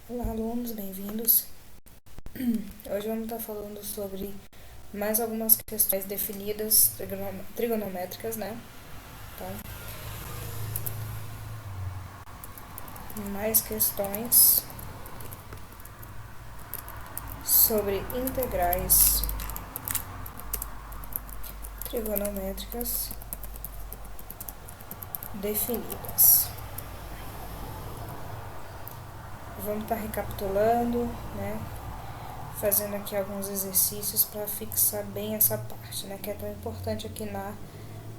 Olá, alunos, bem-vindos. Hoje vamos estar falando sobre mais algumas questões definidas trigonométricas, né? Então, mais questões sobre integrais trigonométricas definidas. Vamos estar recapitulando, né? Fazendo aqui alguns exercícios para fixar bem essa parte, né? Que é tão importante aqui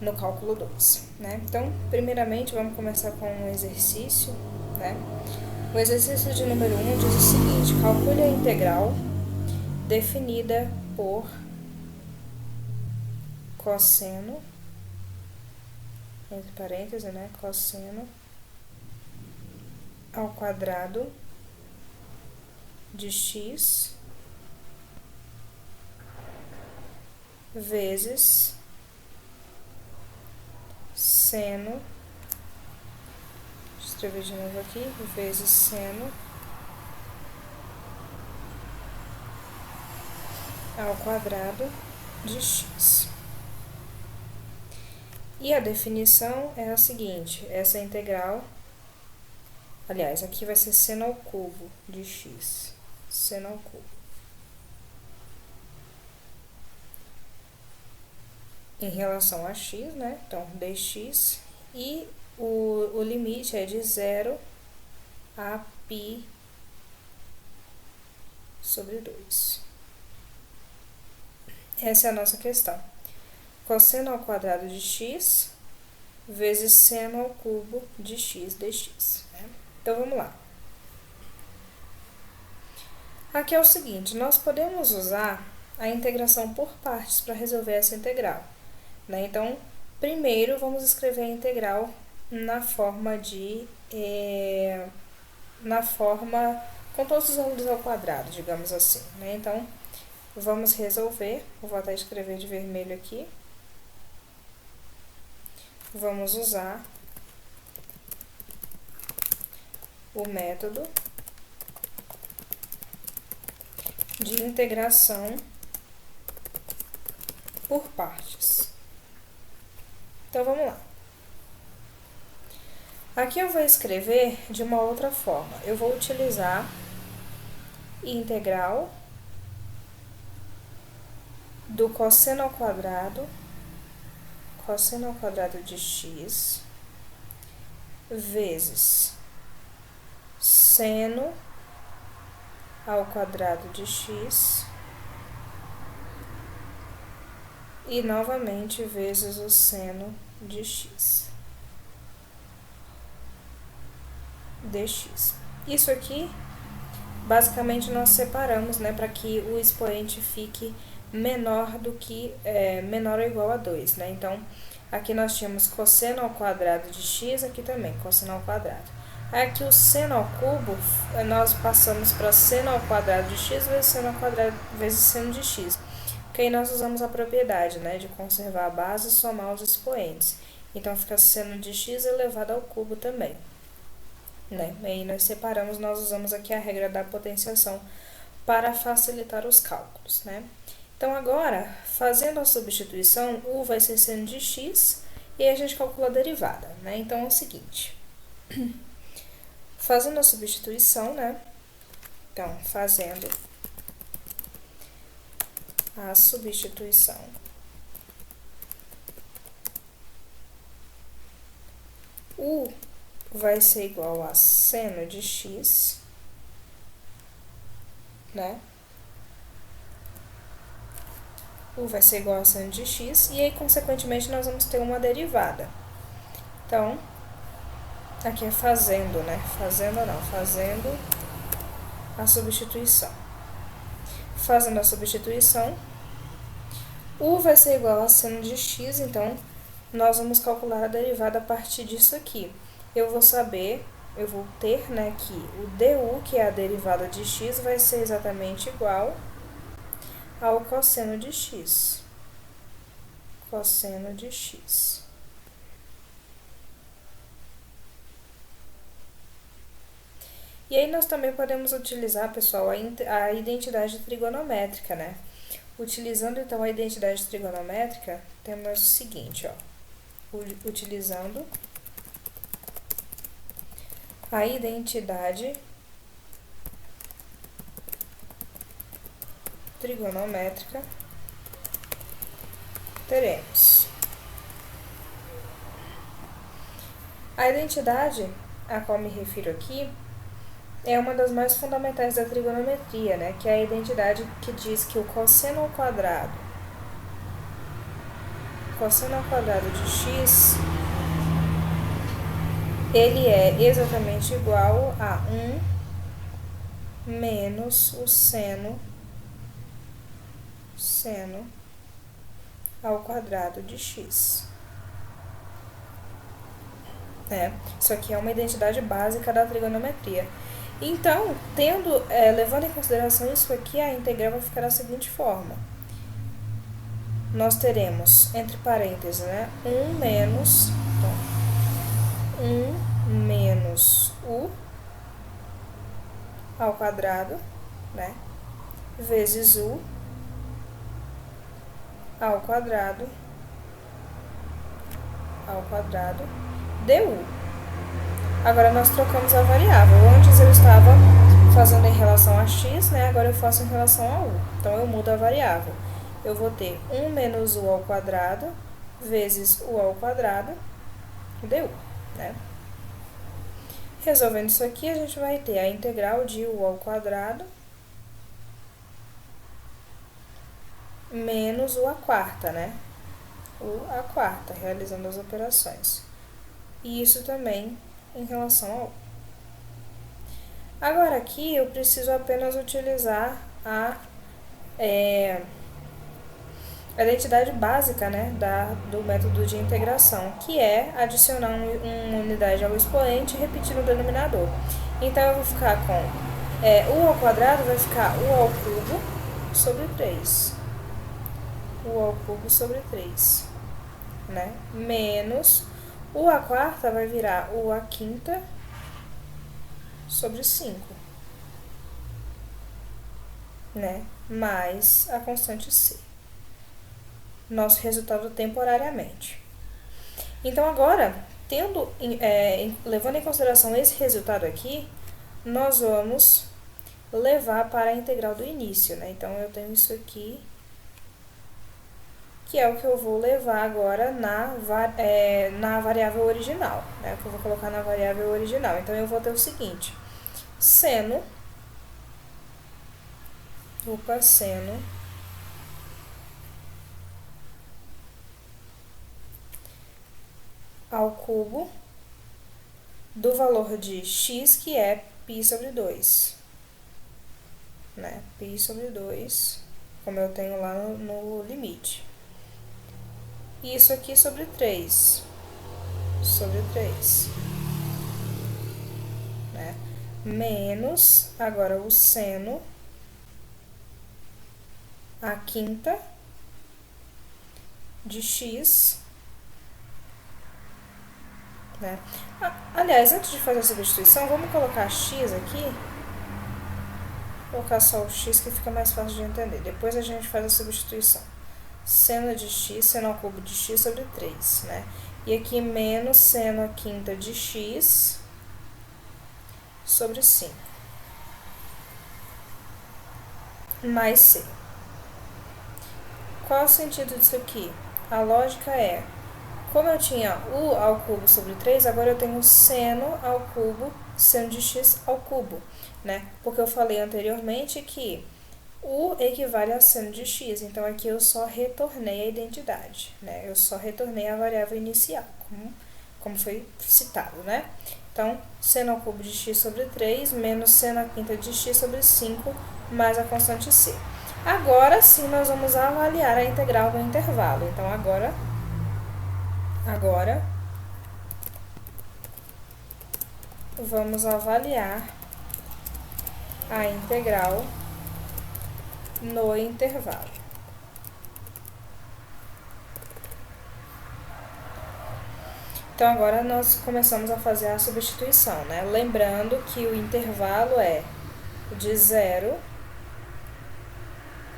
no cálculo 2, né? Então, primeiramente, vamos começar com um exercício, né? O exercício de número 1 diz o seguinte: calcule a integral definida por cosseno, entre parênteses, né? Cosseno ao quadrado de x vezes seno, deixa eu escrever de novo aqui, vezes seno ao quadrado de x. E a definição é a seguinte: essa integral, aliás, aqui vai ser seno ao cubo de x, seno ao cubo. Em relação a x, né? Então, dx, e o limite é de 0 a π sobre 2. Essa é a nossa questão. Cosseno ao quadrado de x vezes seno ao cubo de x dx. Né? Então, vamos lá. Aqui é o seguinte: nós podemos usar a integração por partes para resolver essa integral. Né? Então, primeiro vamos escrever a integral na forma com todos os ângulos ao quadrado, digamos assim. Né? Então, vamos resolver. Vou até escrever de vermelho aqui. Vamos usar o método de integração por partes. Então, vamos lá. Aqui eu vou escrever de uma outra forma. Eu vou utilizar integral do cosseno ao quadrado de x vezes seno ao quadrado de x e novamente vezes o seno de x dx. Isso aqui, basicamente, nós separamos, né, para que o expoente fique menor ou igual a 2, né? Então, aqui nós tínhamos cosseno ao quadrado de x, aqui também, cosseno ao quadrado. Aqui o seno ao cubo, nós passamos para seno ao quadrado de x vezes seno ao quadrado vezes seno de x. Porque aí nós usamos a propriedade, né, de conservar a base e somar os expoentes. Então, fica seno de x elevado ao cubo também. Né? E aí nós separamos, nós usamos aqui a regra da potenciação para facilitar os cálculos, né? Então, agora, fazendo a substituição, u vai ser seno de x, e aí a gente calcula a derivada, né? Então, é o seguinte, fazendo a substituição, né? Então, fazendo a substituição, u vai ser igual a seno de x, né? U vai ser igual a seno de x, e aí, consequentemente, nós vamos ter uma derivada. Então, aqui é fazendo, né? Fazendo a substituição. Fazendo a substituição, u vai ser igual a seno de x, então, nós vamos calcular a derivada a partir disso aqui. Eu vou ter, né, que o du, que é a derivada de x, vai ser exatamente igual ao cosseno de x. Cosseno de x. E aí nós também podemos utilizar, pessoal, a identidade trigonométrica, né? Utilizando então a identidade trigonométrica, temos o seguinte, ó. Utilizando a identidade trigonométrica, teremos a identidade a qual me refiro aqui é uma das mais fundamentais da trigonometria, né? Que é a identidade que diz que o cosseno ao quadrado de x, ele é exatamente igual a 1 menos o seno ao quadrado de x. Isso aqui é uma identidade básica da trigonometria. Então, levando em consideração isso aqui, a integral vai ficar da seguinte forma. Nós teremos, entre parênteses, né, 1 menos u ao quadrado, né, vezes u ao quadrado du. Agora, nós trocamos a variável. Antes eu estava fazendo em relação a x, né? Agora eu faço em relação a u. Então, eu mudo a variável. Eu vou ter 1 menos u ao quadrado vezes u ao quadrado du, né? Resolvendo isso aqui, a gente vai ter a integral de u ao quadrado menos u à quarta, né? U à quarta, realizando as operações. E isso também em relação ao u. Agora aqui eu preciso apenas utilizar a identidade básica, né, do método de integração, que é adicionar uma unidade ao expoente e repetir no denominador. Então, eu vou ficar com u ao quadrado vai ficar u ao cubo sobre 3. U ao cubo sobre 3, né? Menos u à quarta vai virar u à quinta sobre 5, né? Mais a constante c. Nosso resultado temporariamente. Então, agora, levando em consideração esse resultado aqui, nós vamos levar para a integral do início, né? Então, eu tenho isso aqui, que é o que eu vou levar agora na variável original, né? Que eu vou colocar na variável original. Então, eu vou ter o seguinte, seno ao cubo do valor de x, que é π sobre 2, né? Π sobre 2, como eu tenho lá no limite. E isso aqui sobre 3, né? Menos, agora, o seno à quinta de x, né? Aliás, antes de fazer a substituição, vamos colocar x aqui. Vou colocar só o x, que fica mais fácil de entender. Depois a gente faz a substituição. Seno de x, seno ao cubo de x sobre 3, né? E aqui menos seno à quinta de x sobre 5. Mais c. Qual é o sentido disso aqui? A lógica é, como eu tinha u ao cubo sobre 3, agora eu tenho seno ao cubo, seno de x ao cubo, né? Porque eu falei anteriormente que u equivale a seno de x, então aqui eu só retornei a identidade, né? Eu só retornei a variável inicial, como foi citado, né? Então, seno ao cubo de x sobre 3 menos seno à quinta de x sobre 5 mais a constante c. Agora sim nós vamos avaliar a integral do intervalo. Então, agora vamos avaliar a integral no intervalo. Então, agora nós começamos a fazer a substituição, né? Lembrando que o intervalo é de 0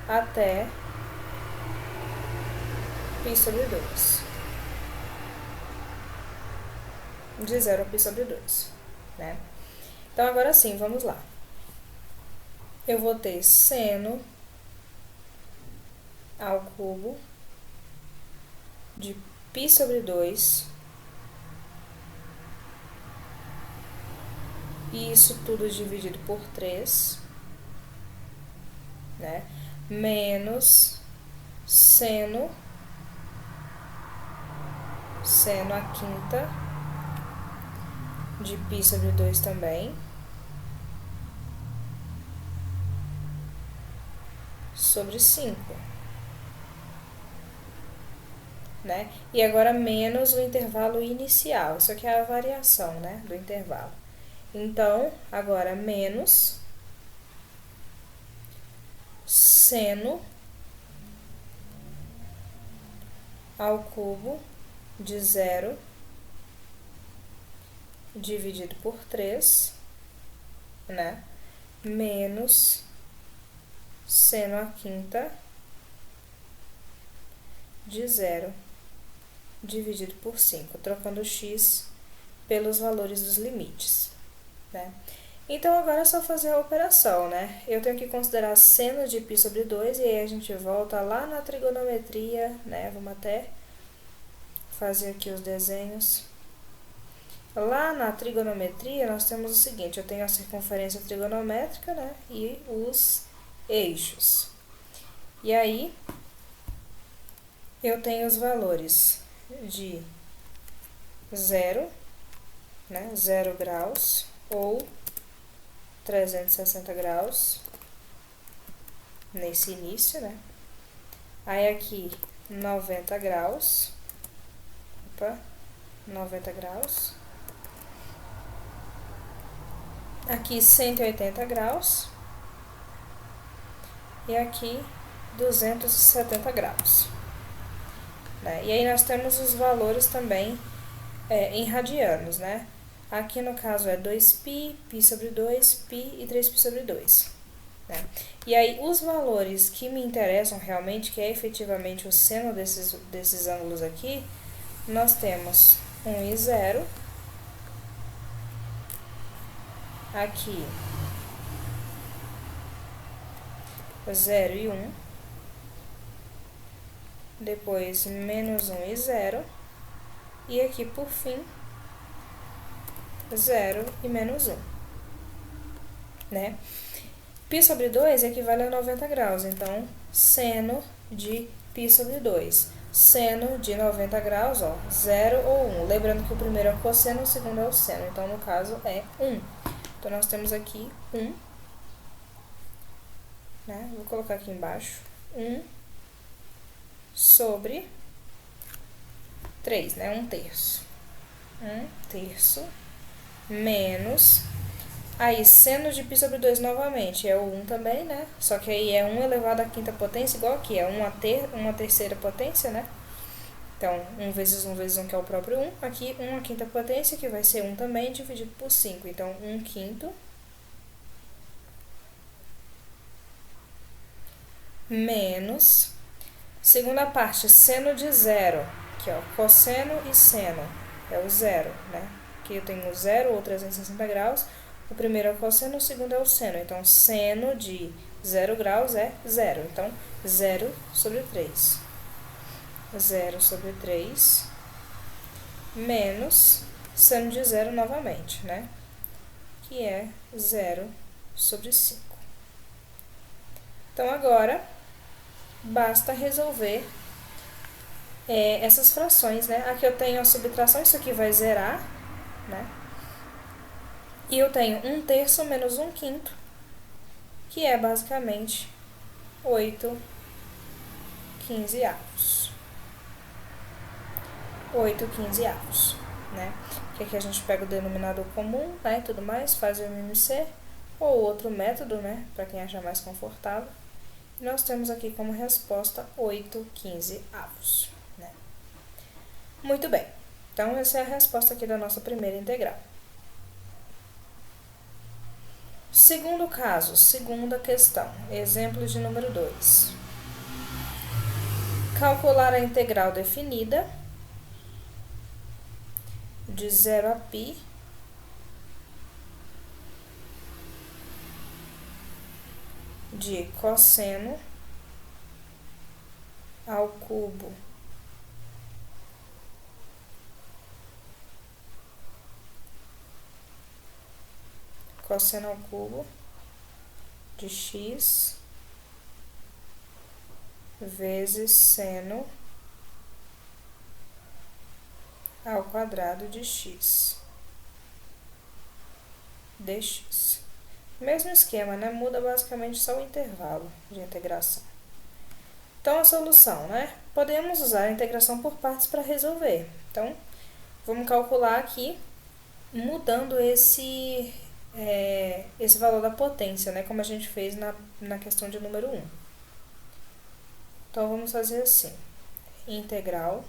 até π sobre 2. De 0 a π sobre 2, né? Então, agora sim, vamos lá. Eu vou ter seno ao cubo de π sobre 2, e isso tudo dividido por 3, né? Menos seno a quinta de π sobre 2 também, sobre 5, né? E agora menos o intervalo inicial, isso aqui é a variação, né, do intervalo. Então, agora menos seno ao cubo de 0 dividido por 3, né? Menos seno a quinta de 0 dividido por 5, trocando o x pelos valores dos limites, né? Então, agora é só fazer a operação, né? Eu tenho que considerar seno de π sobre 2, e aí a gente volta lá na trigonometria, né? Vamos até fazer aqui os desenhos. Lá na trigonometria, nós temos o seguinte, eu tenho a circunferência trigonométrica, né? E os eixos. E aí, eu tenho os valores de 0, né? 0 graus, ou 360 graus, nesse início, né? Aí aqui, 90 graus, 90 graus. Aqui, 180 graus. E aqui, 270 graus. Né? E aí, nós temos os valores também em radianos, né? Aqui, no caso, é 2π, π sobre 2, π e 3π sobre 2. Né? E aí, os valores que me interessam realmente, que é efetivamente o seno desses ângulos aqui, nós temos 1 e 0. Aqui, 0 e 1. Depois, menos 1 e 0. E aqui, por fim, 0 e menos 1. Né? Π sobre 2 equivale a 90 graus, então, seno de π sobre 2. Seno de 90 graus, ó, 0 ou 1. Lembrando que o primeiro é o cosseno, o segundo é o seno, então, no caso, é 1. Então, nós temos aqui 1, né? Vou colocar aqui embaixo, 1 sobre 3, né? 1/3. 1/3 menos... Aí, seno de π sobre 2 novamente, é o 1 também, né? Só que aí é 1 elevado à quinta potência, igual aqui, é 1 à terceira potência, né? Então, 1 vezes 1 vezes 1, que é o próprio 1. Aqui, 1 à quinta potência, que vai ser 1 também, dividido por 5. Então, 1/5 menos... Segunda parte, seno de 0, aqui, ó, cosseno e seno, é o 0, né? Aqui eu tenho o 0, ou 360 graus. O primeiro é o cosseno, o segundo é o seno. Então, seno de 0 graus é 0. Então, 0 sobre 3. 0 sobre 3 menos seno de 0 novamente, né? Que é 0 sobre 5. Então, agora, basta resolver essas frações, né? Aqui eu tenho a subtração, isso aqui vai zerar, né? E eu tenho 1/3 menos 1/5, que é basicamente 8/15. 8/15, né? Que aqui a gente pega o denominador comum, né, e tudo mais, faz o MMC, ou outro método, né, para quem achar mais confortável. E nós temos aqui como resposta 8/15, né? Muito bem. Então, essa é a resposta aqui da nossa primeira integral. Segundo caso, segunda questão, exemplo de número 2. Calcular a integral definida de 0 a π de cosseno ao cubo de x vezes seno ao quadrado de x dx. Mesmo esquema, né? Muda basicamente só o intervalo de integração. Então, a solução, né? Podemos usar a integração por partes para resolver. Então, vamos calcular aqui, mudando esse valor da potência, né? Como a gente fez na questão de número 1. Então, vamos fazer assim. Integral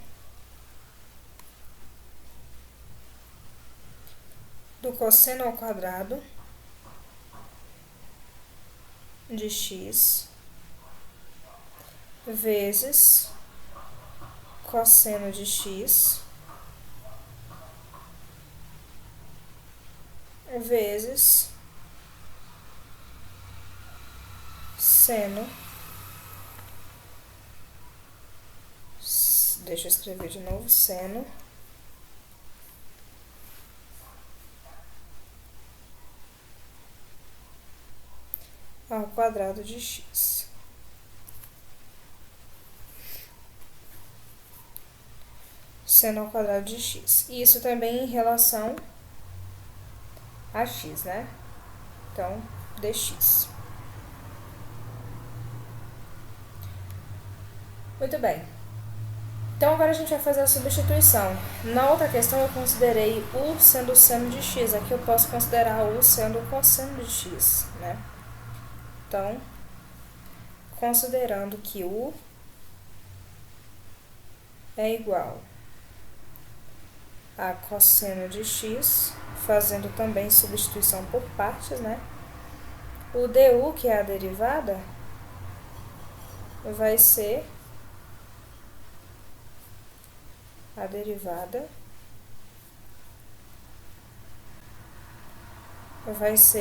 do cosseno ao quadrado de x vezes cosseno de x vezes seno, deixa eu escrever de novo, seno ao quadrado de x. Seno ao quadrado de x. E isso também em relação a x, né? Então, dx. Muito bem. Então, agora a gente vai fazer a substituição. Na outra questão, eu considerei u sendo o seno de x. Aqui eu posso considerar u sendo o cosseno de x, né? Então, considerando que u é igual a cosseno de x, fazendo também substituição por partes, né? O du, que é a derivada, vai ser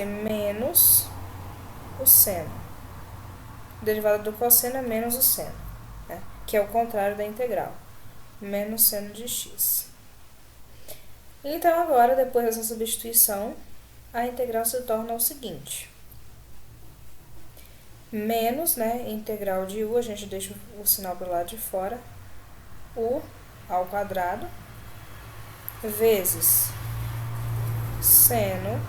menos o seno. A derivada do cosseno é menos o seno, né? Que é o contrário da integral. Menos seno de x. Então, agora, depois dessa substituição, a integral se torna o seguinte. Menos, né, integral de u, a gente deixa o sinal para o lado de fora, u ao quadrado, vezes seno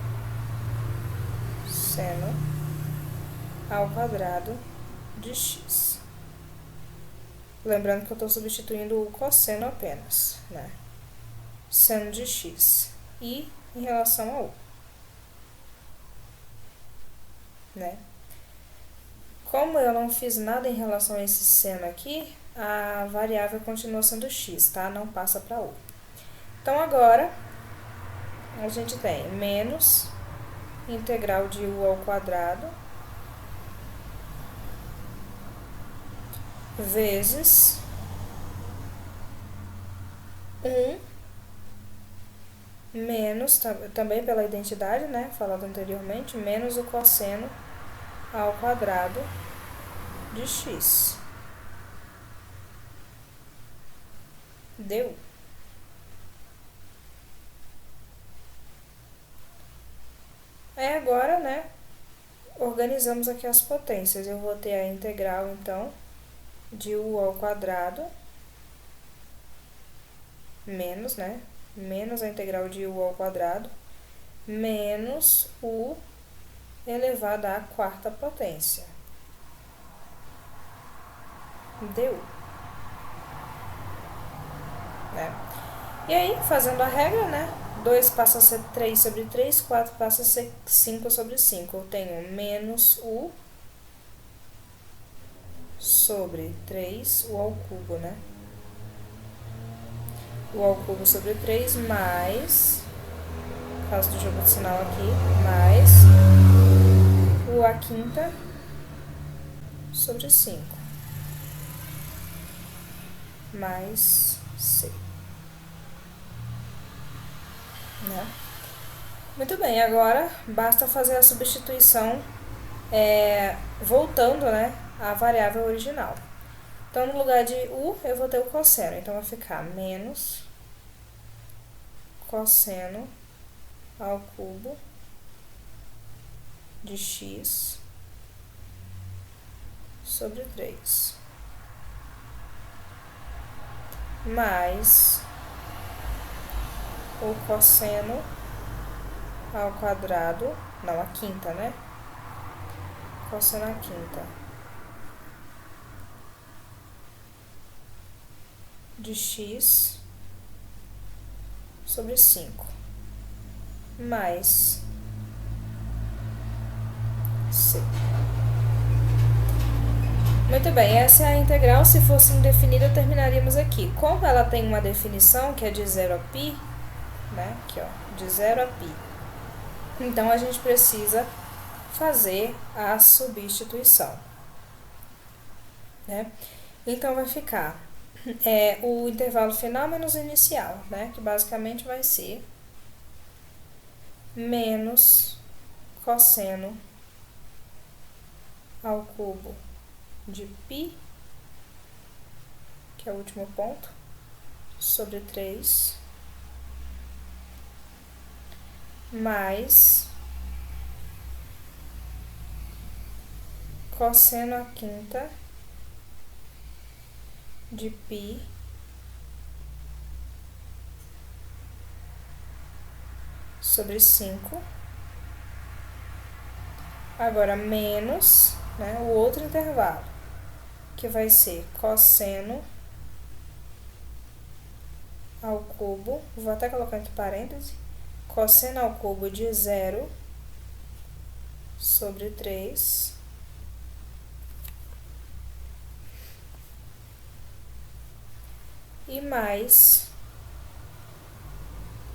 ao quadrado de x. Lembrando que eu estou substituindo o cosseno apenas, né? Seno de x. E em relação a u, né? Como eu não fiz nada em relação a esse seno aqui, a variável continua sendo x, tá? Não passa para u. Então, agora, a gente tem menos integral de u ao quadrado vezes 1 menos, também pela identidade, né, falado anteriormente, menos o cosseno ao quadrado de x. Deu. Aí agora, né, organizamos aqui as potências. Eu vou ter a integral, então, de u ao quadrado, menos, né, menos a integral de u ao quadrado, menos u elevado à quarta potência. Deu. Né? E aí, fazendo a regra, né, 2 passa a ser 3 sobre 3, 4 passa a ser 5 sobre 5. Eu tenho menos u sobre 3, u ao cubo, né? o ao cubo sobre 3 mais, por causa do jogo de sinal aqui, mais o a quinta sobre 5, mais c. Né? Muito bem, agora basta fazer a substituição voltando, né, à variável original. Então, no lugar de u, eu vou ter o cosseno. Então, vai ficar menos cosseno ao cubo de x sobre 3. Mais o cosseno ao quadrado, não, a quinta, né? Cosseno à quinta de x sobre 5, mais c. Muito bem, essa é a integral. Se fosse indefinida, terminaríamos aqui. Como ela tem uma definição, que é de 0 a π, né? Aqui, ó, de 0 a π. Então, a gente precisa fazer a substituição, né? Então, vai ficar o intervalo final menos o inicial, né? Que basicamente vai ser menos cosseno ao cubo de π, que é o último ponto, sobre 3, mais cosseno à quinta de π sobre 5, agora menos, né, o outro intervalo, que vai ser cosseno ao cubo, vou até colocar entre parênteses, cosseno ao cubo de 0 sobre 3, e mais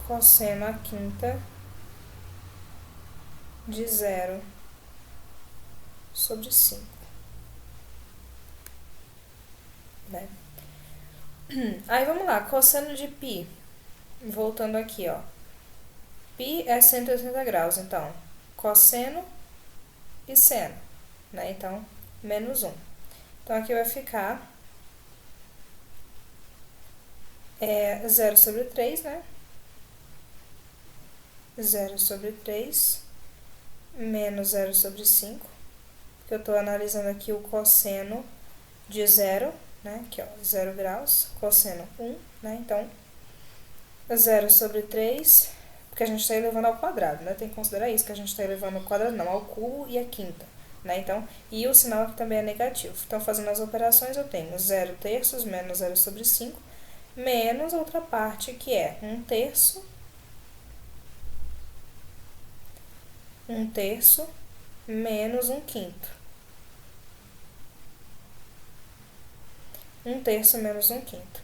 cosseno à quinta de 0 sobre 5. Né? Aí, vamos lá, cosseno de π, voltando aqui, ó. Π é 180 graus, então, cosseno e seno, né? Então, menos 1. Então, aqui vai ficar 0 sobre 3, né? 0 sobre 3 menos 0 sobre 5, porque eu estou analisando aqui o cosseno de 0, né? Aqui, ó, 0 graus, cosseno 1, né? Então, 0 sobre 3, porque a gente está elevando ao quadrado, né? Tem que considerar isso, que a gente está elevando ao quadrado, não, ao cubo e a quinta, né? Então, e o sinal aqui também é negativo. Então, fazendo as operações, eu tenho 0 terços menos 0 sobre 5, menos outra parte, que é 1 terço menos 1 quinto. 1 terço menos 1 quinto.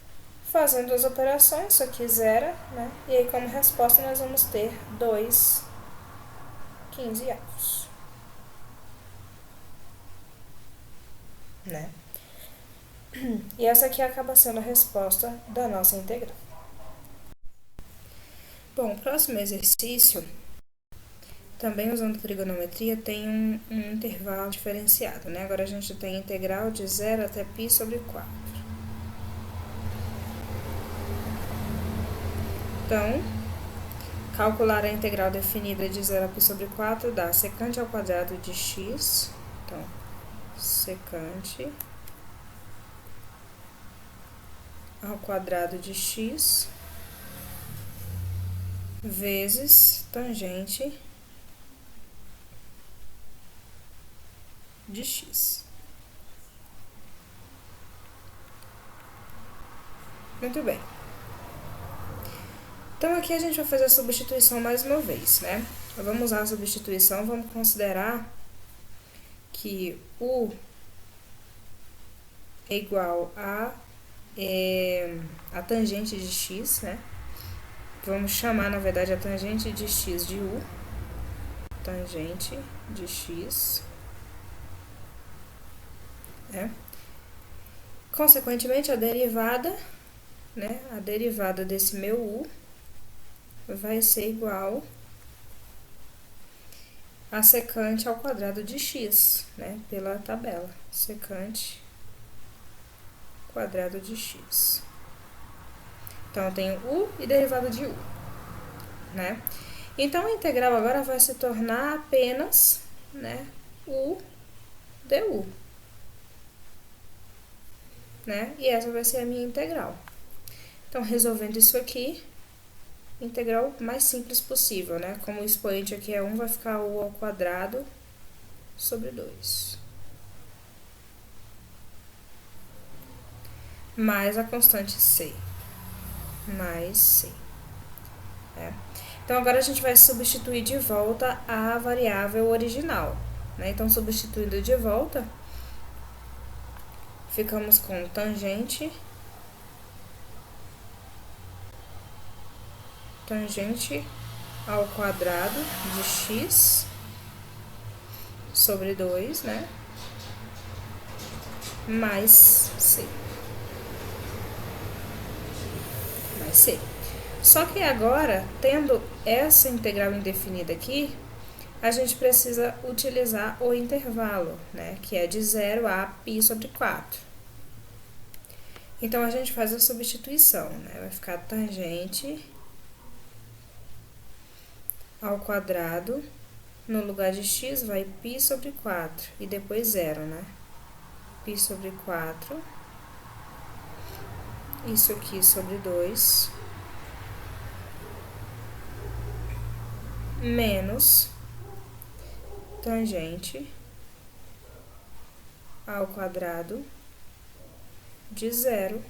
Fazendo as operações, isso aqui zera, né? E aí, como resposta, nós vamos ter 2 15avos. Né? E essa aqui acaba sendo a resposta da nossa integral. Bom, o próximo exercício, também usando trigonometria, tem um intervalo diferenciado, né? Agora a gente tem integral de 0 até π sobre 4. Então, calcular a integral definida de 0 a π sobre 4 dá secante ao quadrado de x. Então, secante ao quadrado de x vezes tangente de x. Muito bem. Então, aqui a gente vai fazer a substituição mais uma vez, né? Vamos usar a substituição, vamos considerar que u é igual a a tangente de x, né? Vamos chamar, na verdade, a tangente de x de u. Tangente de x, né? Consequentemente, a derivada, né? A derivada desse meu u vai ser igual a secante ao quadrado de x, né? Pela tabela. Secante quadrado de x. Então, eu tenho u e derivada de u, né? Então, a integral agora vai se tornar apenas, né, u du, né? E essa vai ser a minha integral. Então, resolvendo isso aqui, integral mais simples possível, né? Como o expoente aqui é 1, vai ficar u ao quadrado sobre 2. Mais a constante c. Mais c. Né? Então, agora a gente vai substituir de volta a variável original, né? Então, substituindo de volta, ficamos com tangente ao quadrado de x sobre 2, né? Mais c. Mais c. Só que agora, tendo essa integral indefinida aqui, a gente precisa utilizar o intervalo, né? Que é de 0 a π sobre 4. Então, a gente faz a substituição, né? Vai ficar tangente ao quadrado, no lugar de x vai π sobre 4, e depois 0, né? Π sobre 4, isso aqui sobre 2, menos tangente ao quadrado de 0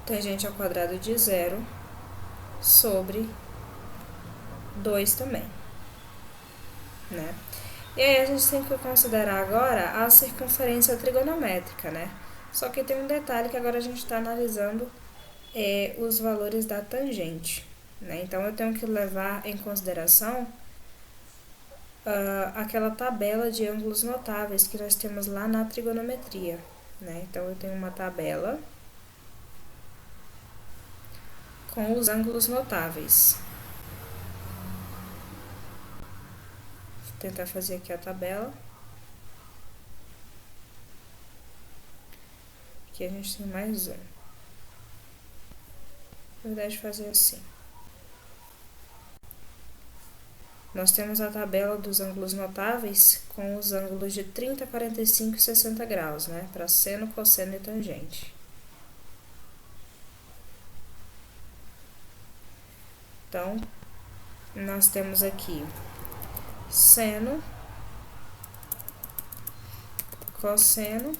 tangente ao quadrado de 0 sobre 2 também, né? E aí, a gente tem que considerar agora a circunferência trigonométrica, né? Só que tem um detalhe que agora a gente está analisando os valores da tangente, né? Então, eu tenho que levar em consideração aquela tabela de ângulos notáveis que nós temos lá na trigonometria, né? Então, eu tenho uma tabela com os ângulos notáveis. Vou tentar fazer aqui a tabela. Aqui a gente tem mais um. Na verdade, fazer assim. Nós temos a tabela dos ângulos notáveis com os ângulos de 30, 45 e 60 graus, né? Para seno, cosseno e tangente. Então, nós temos aqui seno, cosseno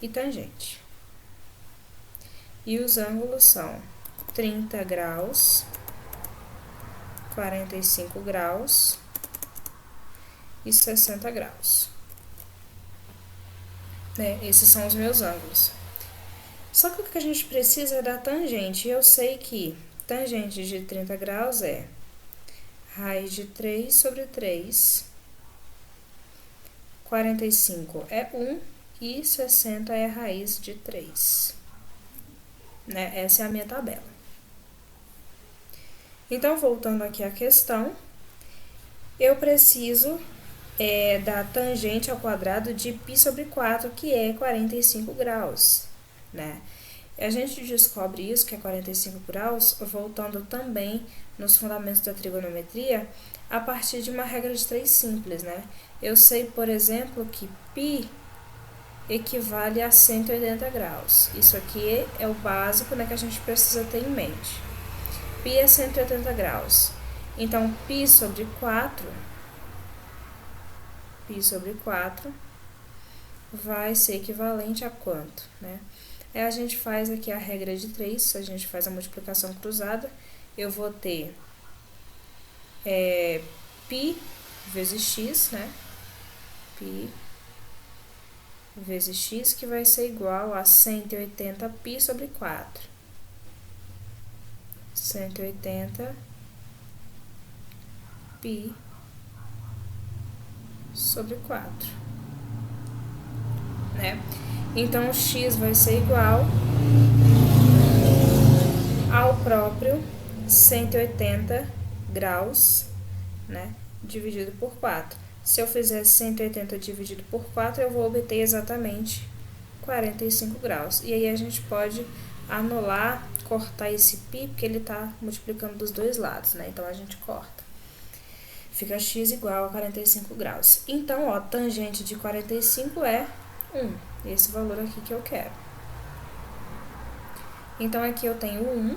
e tangente. E os ângulos são 30 graus, 45 graus e 60 graus. Né? Esses são os meus ângulos. Só que o que a gente precisa é da tangente. Eu sei que tangente de 30 graus é raiz de 3 sobre 3, 45 é 1 e 60 é raiz de 3. Né? Essa é a minha tabela. Então, voltando aqui à questão, eu preciso da tangente ao quadrado de π sobre 4, que é 45 graus, né? A gente descobre isso, que é 45 graus, voltando também nos fundamentos da trigonometria, a partir de uma regra de 3 simples, né? Eu sei, por exemplo, que π equivale a 180 graus. Isso aqui é o básico, né, que a gente precisa ter em mente. π é 180 graus. Então, π sobre 4 vai ser equivalente a quanto, né? Aí a gente faz aqui a regra de 3, a gente faz a multiplicação cruzada, eu vou ter π vezes x, né? π vezes x, que vai ser igual a 180π sobre 4. 180π sobre 4, né? Então, o x vai ser igual ao próprio 180 graus, né, dividido por 4. Se eu fizer 180 dividido por 4, eu vou obter exatamente 45 graus. E aí a gente pode anular, cortar esse π, porque ele está multiplicando dos dois lados, né? Então, a gente corta. Fica x igual a 45 graus. Então, ó, tangente de 45 é 1. Esse valor aqui que eu quero. Então, aqui eu tenho 1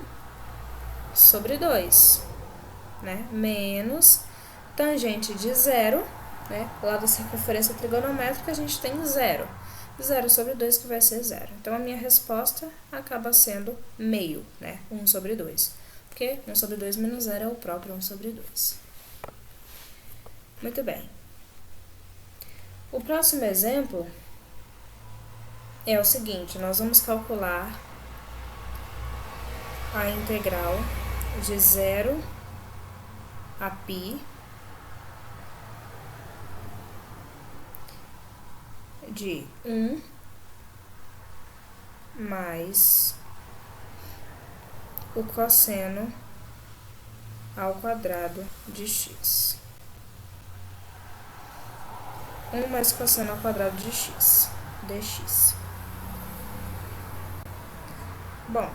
sobre 2, né? Menos tangente de 0, né? Lá da circunferência trigonométrica a gente tem 0. 0 sobre 2, que vai ser 0. Então, a minha resposta acaba sendo meio, né? 1 sobre 2. Porque 1 sobre 2 menos 0 é o próprio 1 sobre 2. Muito bem. O próximo exemplo é o seguinte: nós vamos calcular a integral de 0 a π de 1 mais o cosseno ao quadrado de x. 1 mais cosseno ao quadrado de x, dx. Bom,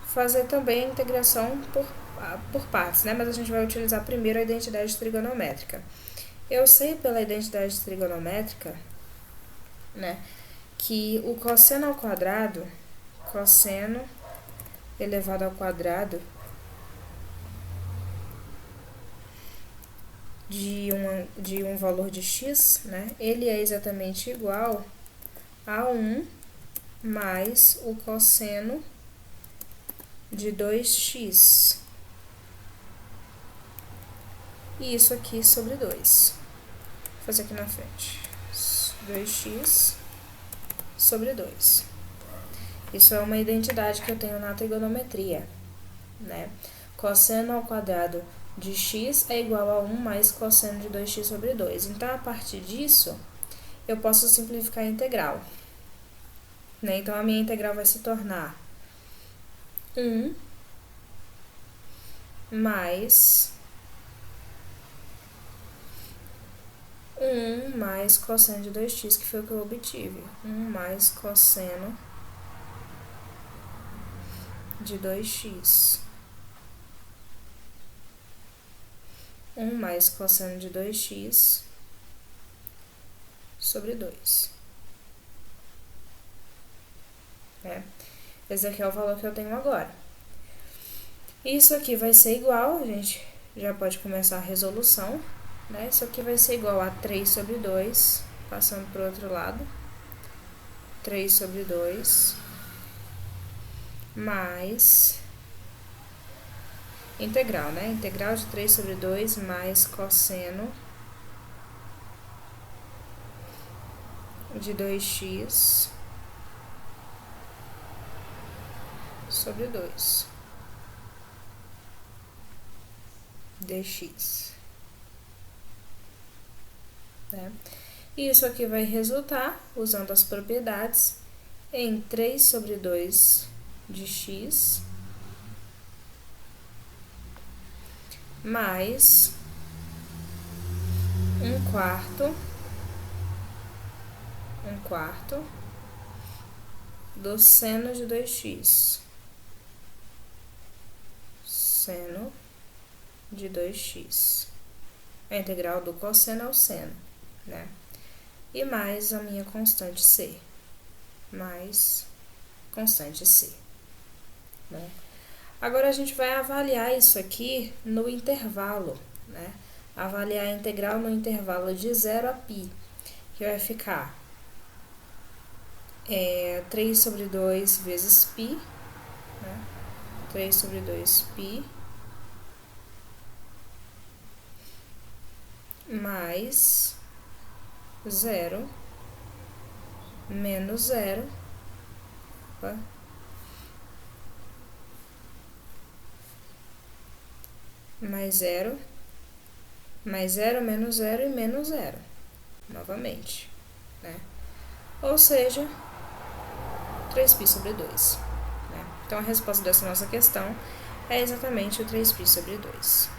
fazer também a integração por partes, né? Mas a gente vai utilizar primeiro a identidade trigonométrica. Eu sei pela identidade trigonométrica, né, que o cosseno ao quadrado, cosseno elevado ao quadrado de um valor de x, né, ele é exatamente igual a 1 mais o cosseno de 2x. E isso aqui sobre 2. Vou fazer aqui na frente. 2x sobre 2. Isso é uma identidade que eu tenho na trigonometria, né? Cosseno ao quadrado de x é igual a 1 mais cosseno de 2x sobre 2. Então, a partir disso, eu posso simplificar a integral, né? Então, a minha integral vai se tornar 1 mais 1 mais cosseno de 2x, que foi o que eu obtive. 1 mais cosseno de 2x. 1 mais cosseno de 2x sobre 2. Esse aqui é o valor que eu tenho agora. Isso aqui vai ser igual, a gente já pode começar a resolução, né? Isso aqui vai ser igual a 3 sobre 2, passando para o outro lado. 3 sobre 2, mais integral, né? Integral de 3 sobre 2 mais cosseno de 2x sobre 2 dx, né? E isso aqui vai resultar, usando as propriedades, em 3 sobre 2 de x mais 1/4 do seno de 2x. Seno de 2x. A integral do cosseno ao seno, né? E mais a minha constante c. Mais constante c, né? Agora, a gente vai avaliar isso aqui no intervalo, né? Avaliar a integral no intervalo de 0 a π, que vai ficar 3 sobre 2 vezes π, né? 3 sobre 2 π, mais 0 menos 0, mais 0, mais 0 menos 0 e menos 0, novamente, né? Ou seja, 3π sobre 2. Né? Então, a resposta dessa nossa questão é exatamente o 3π sobre 2.